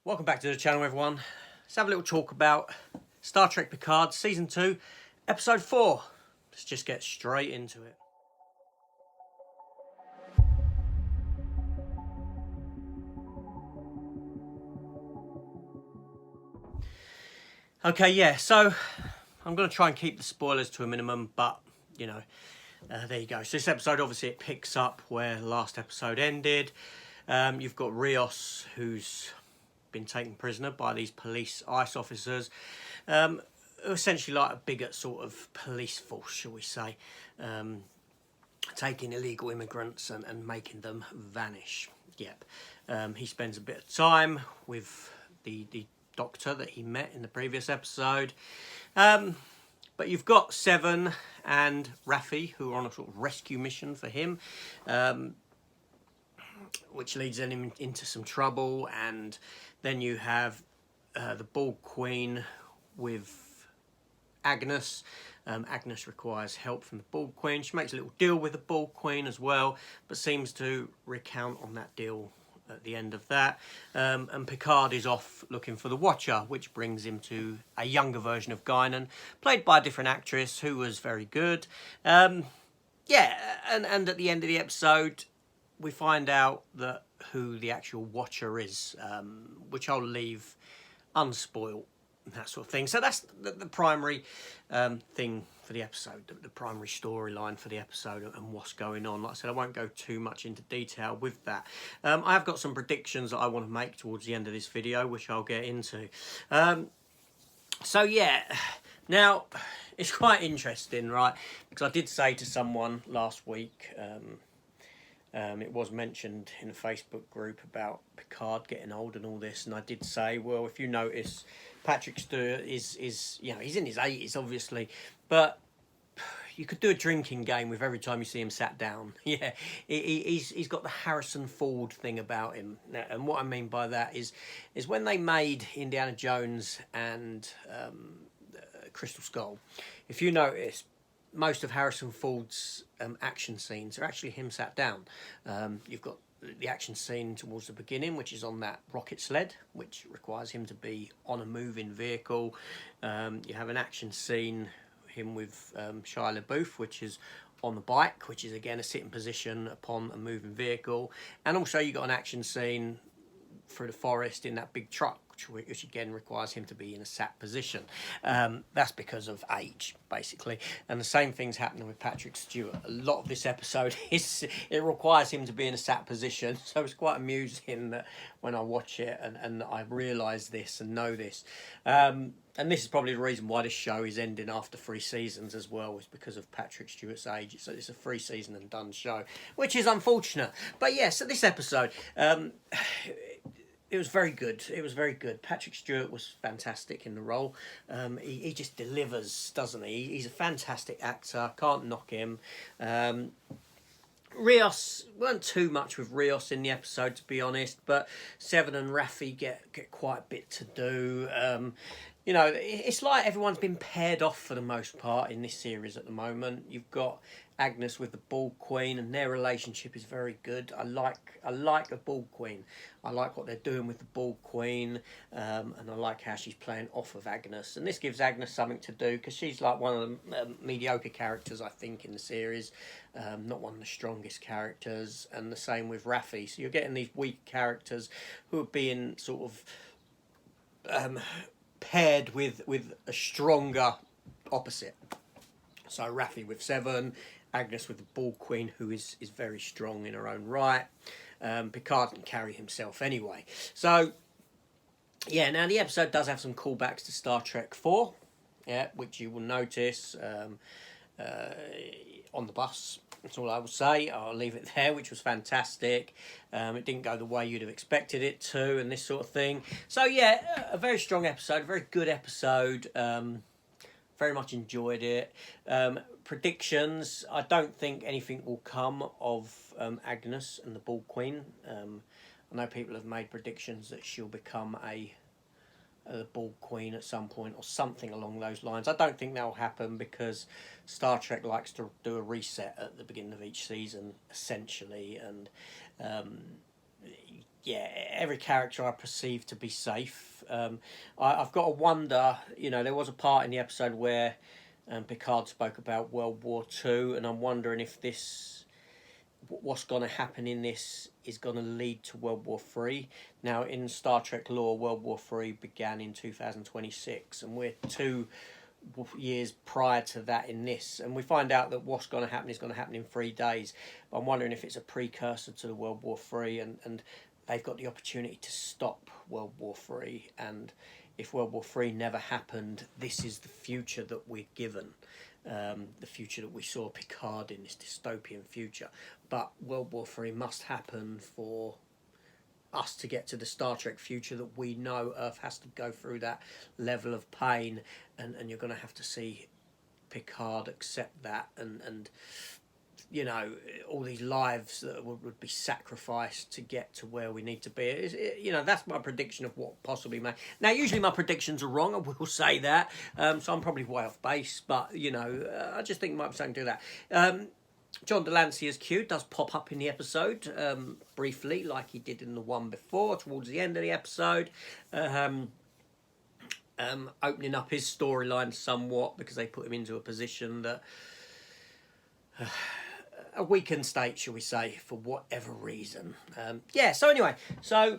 Welcome back to the channel, everyone. Let's have a little talk about Star Trek PICARD Season 2, Episode 4. Let's just get straight into it. Okay, yeah, so I'm going to try and keep the spoilers to a minimum, but, you know, there you go. So this episode, obviously, it picks up where the last episode ended. You've got Rios, who's been taken prisoner by these police ICE officers, essentially like a bigger sort of police force, shall we say, taking illegal immigrants and making them vanish. Yep. He spends a bit of time with the doctor that he met in the previous episode. But you've got Seven and Raffi, who are on a sort of rescue mission for him, which leads him into some trouble. And then you have the Bald Queen with Agnes. Agnes requires help from the Bald Queen. She makes a little deal with the Bald Queen as well, but seems to recount on that deal at the end of that. And Picard is off looking for the Watcher, which brings him to a younger version of Guinan, played by a different actress who was very good. Yeah, and at the end of the episode, we find out that who the actual Watcher is, which I'll leave unspoiled, that sort of thing. So that's the primary thing for the episode, the primary storyline for the episode and what's going on. Like I said, I won't go too much into detail with that. I have got some predictions that I want to make towards the end of this video, which I'll get into. So yeah, now it's quite interesting, right? Because I did say to someone last week, it was mentioned in a Facebook group about Picard getting old and all this, and I did say, well, if you notice, Patrick Stewart is you know, he's in his 80s, obviously, but you could do a drinking game with every time you see him sat down. Yeah, he's got the Harrison Ford thing about him, and what I mean by that is when they made Indiana Jones and Crystal Skull, if you notice, most of Harrison Ford's action scenes are actually him sat down. You've got the action scene towards the beginning, which is on that rocket sled, which requires him to be on a moving vehicle. You have an action scene, him with Shia LaBeouf, which is on the bike, which is again a sitting position upon a moving vehicle. And also you got an action scene through the forest in that big truck, which again requires him to be in a sat position. That's because of age, basically. And the same thing's happening with Patrick Stewart. A lot of this episode it requires him to be in a sat position. So it's quite amusing that when I watch it and I realise this and know this. And this is probably the reason why this show is ending after 3 seasons as well, is because of Patrick Stewart's age. So it's a 3 season and done show, which is unfortunate. But yeah, so this episode, it was very good. It was very good. Patrick Stewart was fantastic in the role. He just delivers, doesn't he? He's a fantastic actor. Can't knock him. Rios, weren't too much with Rios in the episode, to be honest, but Seven and Raffi get quite a bit to do. You know, it's like everyone's been paired off for the most part in this series at the moment. You've got Agnes with the Bald Queen, and their relationship is very good. I like the Bald Queen. I like what they're doing with the Bald Queen, and I like how she's playing off of Agnes. And this gives Agnes something to do, because she's like one of the mediocre characters, I think, in the series. Not one of the strongest characters. And the same with Raffi. So you're getting these weak characters who are being sort of paired with a stronger opposite. So Raffi with Seven, Agnes with the Bald Queen, who is very strong in her own right. Picard can carry himself anyway. So yeah, now the episode does have some callbacks to Star Trek 4, yeah, which you will notice on the bus. That's all I will say. I'll leave it there, which was fantastic. It didn't go the way you'd have expected it to, and this sort of thing. So yeah, a very strong episode, a very good episode. Very much enjoyed it. Predictions, I don't think anything will come of Agnes and the Bald Queen. I know people have made predictions that she'll become the Bald Queen at some point or something along those lines. I don't think that will happen, because Star Trek likes to do a reset at the beginning of each season, essentially, and yeah, every character I perceive to be safe. I've got to wonder, you know, there was a part in the episode where Picard spoke about World War II, and I'm wondering if what's going to happen in this is going to lead to World War III. Now, in Star Trek lore, World War III began in 2026, and we're 2 years prior to that in this, and we find out that what's going to happen is going to happen in 3 days. But I'm wondering if it's a precursor to the World War III, and they've got the opportunity to stop World War III, and if World War III never happened, this is the future that we're given, the future that we saw Picard in, this dystopian future. But World War III must happen for us to get to the Star Trek future that we know. Earth has to go through that level of pain, and you're going to have to see Picard accept that, and you know, all these lives that would be sacrificed to get to where we need to be. You know, that's my prediction of what possibly may. Now, usually my predictions are wrong, I will say that, so I'm probably way off base, but, you know, I just think it might be something to do that. John Delancey as Q does pop up in the episode, briefly, like he did in the one before, towards the end of the episode, opening up his storyline somewhat, because they put him into a position that... a weakened state, shall we say, for whatever reason. Yeah, so anyway, so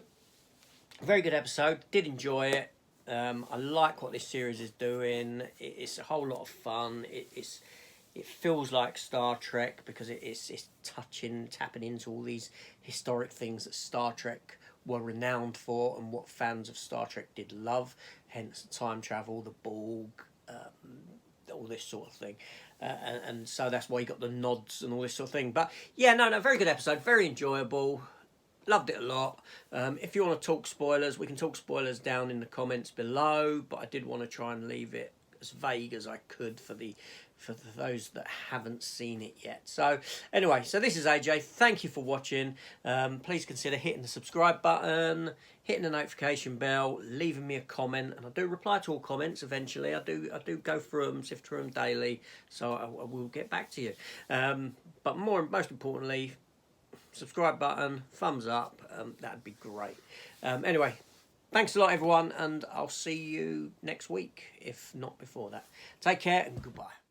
very good episode. Did enjoy it. I like what this series is doing. It's a whole lot of fun. It feels like Star Trek because it's tapping into all these historic things that Star Trek were renowned for and what fans of Star Trek did love. Hence time travel, the Borg, all this sort of thing. And so that's why you got the nods and all this sort of thing. But yeah, no, very good episode, very enjoyable, loved it a lot. If you want to talk spoilers, we can talk spoilers down in the comments below, but I did want to try and leave it as vague as I could for those that haven't seen it yet. So anyway, so this is AJ. Thank you for watching. Please consider hitting the subscribe button, hitting the notification bell, leaving me a comment, and I do reply to all comments eventually. I do go through them, sift through them daily, so I will get back to you. But most importantly, subscribe button, thumbs up, that'd be great. Anyway, thanks a lot everyone, and I'll see you next week, if not before that. Take care and goodbye.